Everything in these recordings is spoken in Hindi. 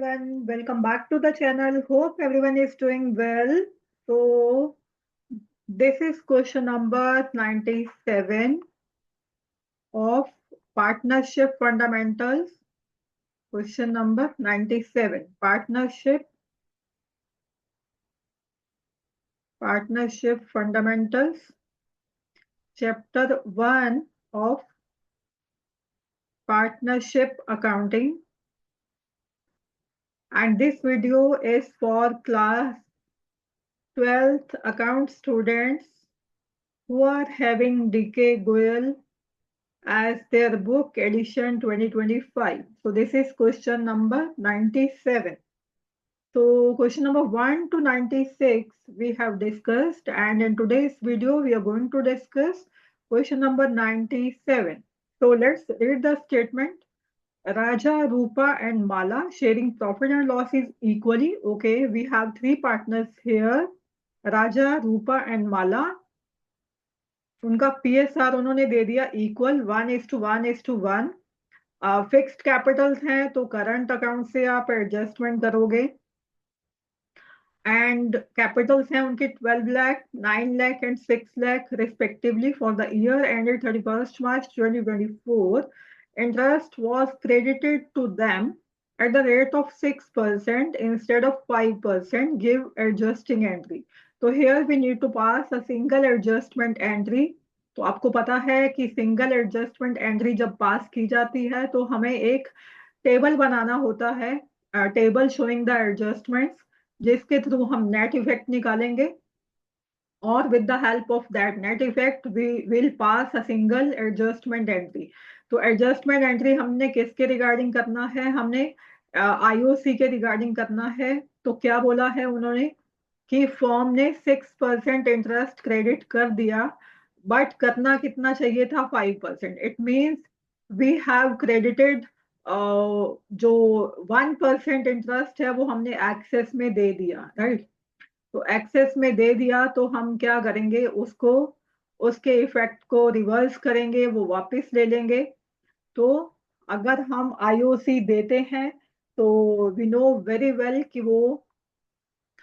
everyone, welcome back to the channel. Hope everyone is doing well. So, this is question number 97 of Partnership Fundamentals. Question number 97, Partnership Fundamentals, Chapter 1 of Partnership Accounting. And this video is for class 12th account students who are having DK Goyal as their book edition 2025. So this is question number 97. So question number 1 to 96 we have discussed, and in today's video we are going to discuss question number 97. So let's read the statement. Raja, Rupa and Mala sharing profit and loss is equally. Okay, we have three partners here, Raja, Rupa and Mala. उनका PSR उन्होंने दे दिया इक्वल 1:1:1. फिक्स्ड कैपिटल्स हैं तो करंट अकाउंट से आप एडजस्टमेंट करोगे, एंड कैपिटल्स हैं उनके 12 lakh, 9 lakh and 6 lakh respectively for the year ended 31 March 2024. Interest was credited to them at the rate of 6% instead of 5%. Give adjusting entry. So here we need to pass a single adjustment entry. तो आपको पता है कि सिंगल एडजस्टमेंट एंट्री जब पास की जाती है तो हमें एक टेबल बनाना होता है, टेबल शोइंग द एडजस्टमेंट्स, जिसके थ्रू हम नेट इफेक्ट निकालेंगे, और with the help of that net effect we will pass a single adjustment entry. तो एडजस्टमेंट एंट्री हमने किसके रिगार्डिंग करना है? हमने आईओसी के रिगार्डिंग करना है. तो क्या बोला है उन्होंने कि फॉर्म ने 6% इंटरेस्ट क्रेडिट कर दिया, बट करना कितना चाहिए था? 5%. It means we have credited जो 1% इंटरेस्ट है वो हमने एक्सेस में दे दिया, राइट? तो एक्सेस में दे दिया तो हम क्या करेंगे? उसको, उसके इफेक्ट को रिवर्स करेंगे, वो वापस ले लेंगे. तो अगर हम आईओसी देते हैं तो वी नो वेरी वेल कि वो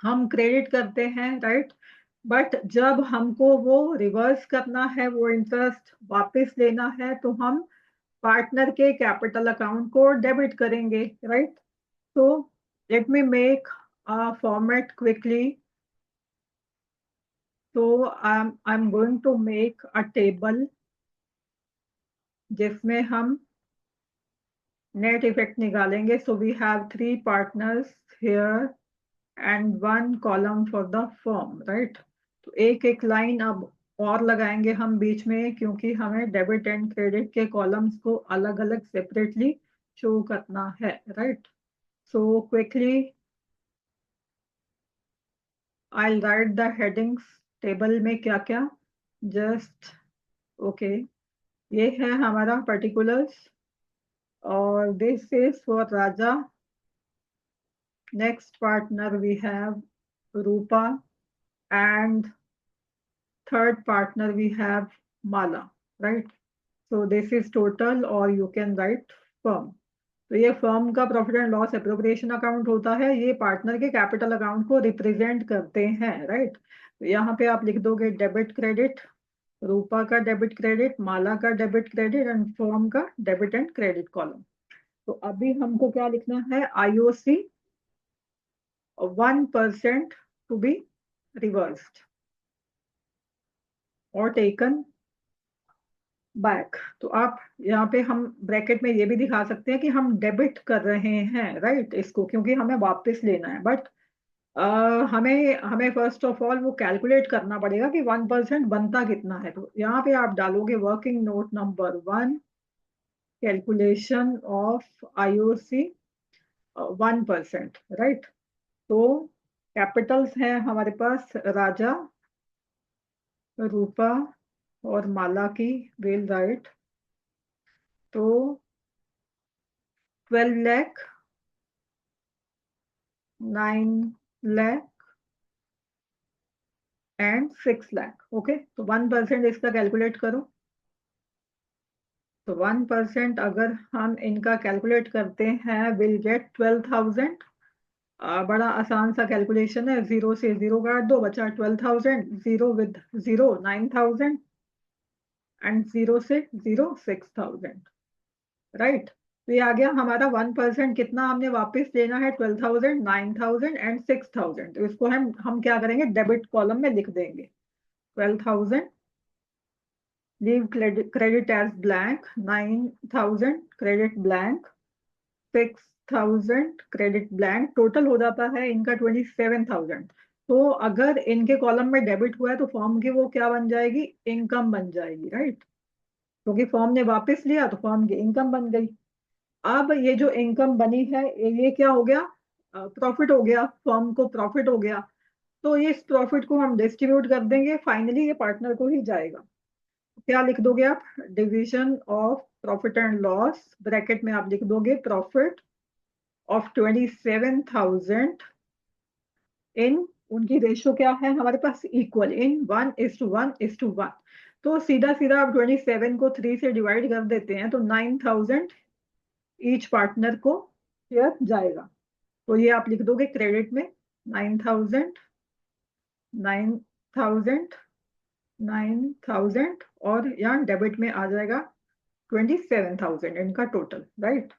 हम क्रेडिट करते हैं, राइट? बट जब हमको वो रिवर्स करना है, वो इंटरेस्ट वापस लेना है, तो हम पार्टनर के कैपिटल अकाउंट को डेबिट करेंगे, राइट? तो let me make a format quickly. तो I am going to make a table जिसमें हम नेट इफेक्ट निकालेंगे. So we have 3 partners here and 1 column for the firm, right? तो एक एक लाइन अब और लगाएंगे हम बीच में, क्योंकि हमें डेबिट एंड क्रेडिट के कॉलम्स को अलग अलग सेपरेटली शो करना है, right? So quickly I right the headings. Table में क्या क्या, जस्ट ओके. ये है हमारा पर्टिकुलर्स, और this is for Raja. Next partner we have Rupa, and third partner we have Mala, right? So this is total, or you can write firm. तो ये फर्म का profit and loss appropriation account होता है, ये पार्टनर के कैपिटल अकाउंट को रिप्रेजेंट करते हैं, राइट? तो यहाँ पे आप लिख दोगे डेबिट क्रेडिट, रूपा का डेबिट क्रेडिट, माला का डेबिट क्रेडिट एंड फर्म का डेबिट एंड क्रेडिट कॉलम. तो अभी हमको क्या लिखना है? आईओसी 1% टू बी रिवर्स्ड और टेकन बैक. तो आप यहाँ पे हम ब्रैकेट में ये भी दिखा सकते हैं कि हम डेबिट कर रहे हैं, राइट, इसको, क्योंकि हमें वापस लेना है. बट हमें हमें फर्स्ट ऑफ ऑल वो कैलकुलेट करना पड़ेगा कि 1% बनता कितना है. तो यहाँ पे आप डालोगे working note number 1, calculation of IOC 1%, right? तो कैपिटल्स हैं हमारे पास राजा, रूपा और माला की, विल राइट. तो 12 लाख, 9 लाख एंड 6 लाख. ओके, तो 1% इसका कैलकुलेट करो. तो 1% अगर हम इनका कैलकुलेट करते हैं, विल गेट 12,000. बड़ा आसान सा कैलकुलेशन है, 0 से 0 काट दो, बचा 12,000, 0 विद 0 9,000 एंड 0 से 0 6,000, राइट। तो ये आ गया हमारा 1%, कितना हमने वापस लेना है, 12,000, 9,000 एंड 6,000। तो इसको हम क्या करेंगे, डेबिट कॉलम में लिख देंगे। 12,000 leave credit as blank, 9,000 credit blank, 6,000 credit blank, total हो जाता है इनका 27,000। तो अगर इनके कॉलम में डेबिट हुआ है तो फॉर्म की वो क्या बन जाएगी, इनकम बन जाएगी, राइट। क्योंकि फॉर्म ने वापस लिया तो फॉर्म की इनकम बन गई। अब ये जो इनकम बनी है ये क्या हो गया, प्रॉफिट हो गया, फॉर्म को प्रॉफिट हो गया। तो ये इस प्रॉफिट को हम डिस्ट्रीब्यूट कर देंगे, फाइनली ये पार्टनर को ही जाएगा। क्या लिख दोगे आप, division of profit and loss, bracket में आप लिख दोगे प्रॉफिट ऑफ 27,000 इन, उनकी रेशो क्या है हमारे पास, इक्वल, इन 1:1:1। तो सीधा सीधा आप 27 को 3 से डिवाइड कर देते हैं तो 9,000 ईच पार्टनर को शेयर जाएगा। तो ये आप लिख दोगे क्रेडिट में 9,000, 9,000, 9,000, और यहाँ डेबिट में आ जाएगा 27,000 इनका टोटल, राइट।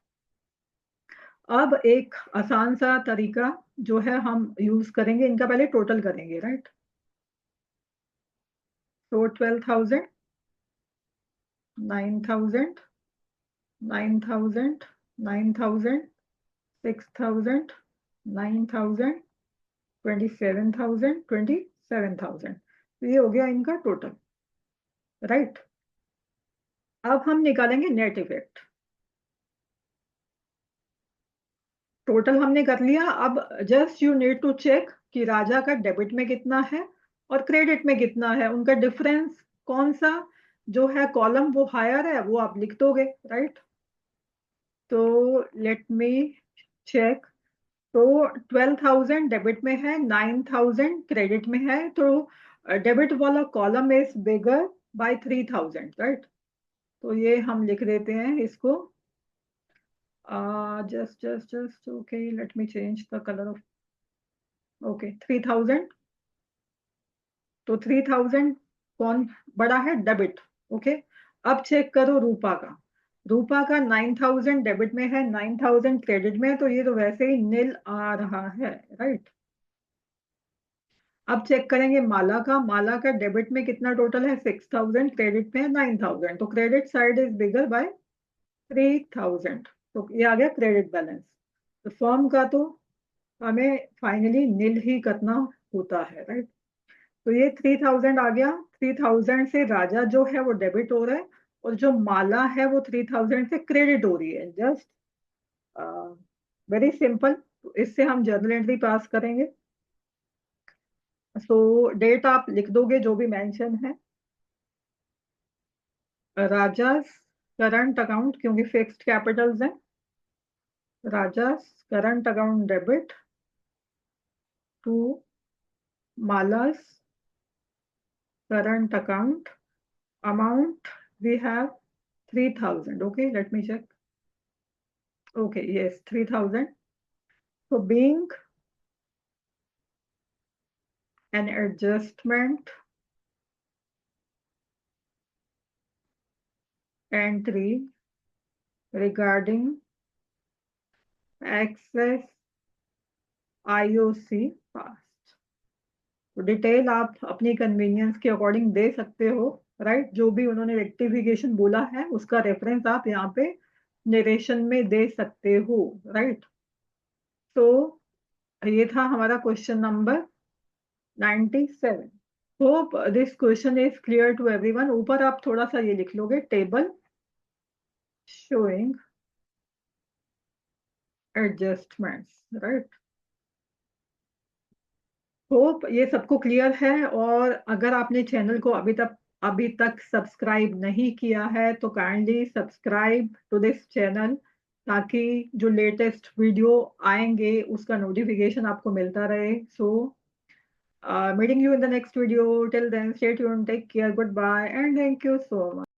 अब एक आसान सा तरीका जो है हम यूज करेंगे, इनका पहले टोटल करेंगे, राइट। तो 12,000, 9,000, 9,000, 9,000, 6,000, 9,000, 27,000, 27,000, तो ये हो गया इनका टोटल, राइट। अब हम निकालेंगे नेट इफेक्ट। टोटल हमने कर लिया, अब just you need to check कि राजा का डेबिट में कितना है और क्रेडिट में कितना है, उनका डिफरेंस कौन सा जो है कॉलम वो हायर है, वो आप लिख दोगे, राइट। तो लेट मी चेक। तो 12,000 डेबिट में है, 9,000 क्रेडिट में है, तो डेबिट वाला column is bigger by 3,000, right. तो ये हम लिख देते हैं इसको, just okay, let me change the color of, okay, 3,000। तो 3,000 कौन बड़ा है, डेबिट, ओके। अब चेक करो रूपा का, रूपा का 9,000 डेबिट में है, 9,000 क्रेडिट में है, तो ये तो वैसे ही नील आ रहा है, राइट। अब चेक करेंगे माला का, माला का डेबिट में कितना टोटल है, 6,000, क्रेडिट में है 9,000, तो credit side is bigger by 3,000, तो ये आ गया क्रेडिट बैलेंस। तो फॉर्म का तो हमें फाइनली नील ही करना होता है, राइट। तो ये 3,000 आ गया, 3,000 से राजा जो है वो डेबिट हो रहा है और जो माला है वो 3,000 से क्रेडिट हो रही है, जस्ट वेरी सिंपल। इससे हम जर्नल एंट्री पास करेंगे। सो डेट आप लिख दोगे जो भी मेंशन है, राजास करंट अकाउंट, क्योंकि फिक्स्ड कैपिटल्स हैं, Raja's current account debit to Mala's current account, amount we have 3,000, okay, let me check, okay, yes, 3,000. So being an adjustment entry regarding access IOC past, तो डिटेल आप अपनी कन्वीनियंस के अकॉर्डिंग दे सकते हो, राइट। जो भी उन्होंने रेक्टिफिकेशन बोला है उसका रेफरेंस आप यहाँ पे नरेशन में दे सकते हो, राइट। तो ये था हमारा question number 97। Hope this question is clear to everyone. ऊपर आप थोड़ा सा ये लिख लोगे, table showing adjustments, right. Hope ये सबको क्लियर है। और अगर आपने चैनल को अभी तक सब्सक्राइब नहीं किया है तो kindly subscribe to this channel, ताकि जो लेटेस्ट वीडियो आएंगे उसका नोटिफिकेशन आपको मिलता रहे। सो meeting you in the next video. Till then, stay tuned, take care, goodbye, and thank you so much.